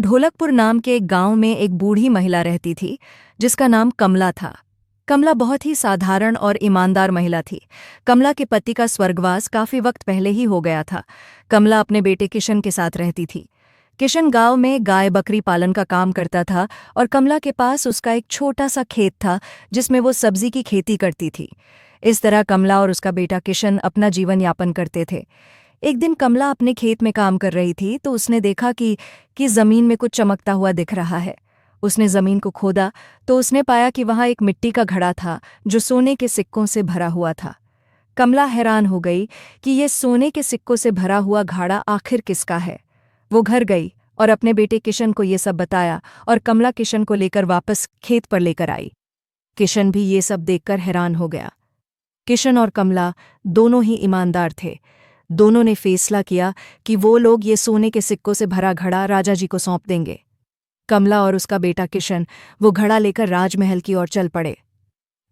ढोलकपुर नाम के एक गांव में एक बूढ़ी महिला रहती थी जिसका नाम कमला था। कमला बहुत ही साधारण और ईमानदार महिला थी। कमला के पति का स्वर्गवास काफी वक्त पहले ही हो गया था। कमला अपने बेटे किशन के साथ रहती थी। किशन गांव में गाय बकरी पालन का काम करता था और कमला के पास उसका एक छोटा सा खेत था जिसमें वो सब्जी की खेती करती थी। इस तरह कमला और उसका बेटा किशन अपना जीवन यापन करते थे। एक दिन कमला अपने खेत में काम कर रही थी तो उसने देखा कि जमीन में कुछ चमकता हुआ दिख रहा है। उसने जमीन को खोदा तो उसने पाया कि वहां एक मिट्टी का घड़ा था जो सोने के सिक्कों से भरा हुआ था। कमला हैरान हो गई कि ये सोने के सिक्कों से भरा हुआ घड़ा आखिर किसका है। वो घर गई और अपने बेटे किशन को ये सब बताया और कमला किशन को लेकर वापस खेत पर लेकर आई। किशन भी ये सब देखकर हैरान हो गया। किशन और कमला दोनों ही ईमानदार थे। दोनों ने फैसला किया कि वो लोग ये सोने के सिक्कों से भरा घड़ा राजा जी को सौंप देंगे। कमला और उसका बेटा किशन वो घड़ा लेकर राजमहल की ओर चल पड़े।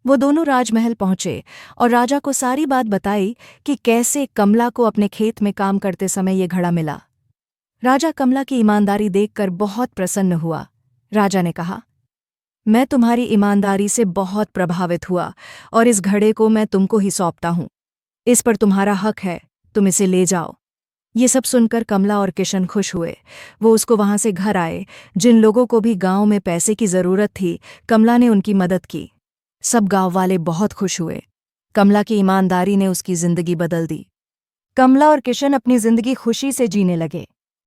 वो दोनों राजमहल पहुंचे और राजा को सारी बात बताई कि कैसे कमला को अपने खेत में काम करते समय ये घड़ा मिला। राजा कमला की ईमानदारी देखकर बहुत प्रसन्न हुआ। राजा ने कहा, मैं तुम्हारी ईमानदारी से बहुत प्रभावित हुआ और इस घड़े को मैं तुमको ही सौंपता हूं। इस पर तुम्हारा हक है, तुम इसे ले जाओ। ये सब सुनकर कमला और किशन खुश हुए। वो उसको वहां से घर आए। जिन लोगों को भी गांव में पैसे की जरूरत थी, कमला ने उनकी मदद की। सब गांव वाले बहुत खुश हुए। कमला की ईमानदारी ने उसकी जिंदगी बदल दी। कमला और किशन अपनी जिंदगी खुशी से जीने लगे।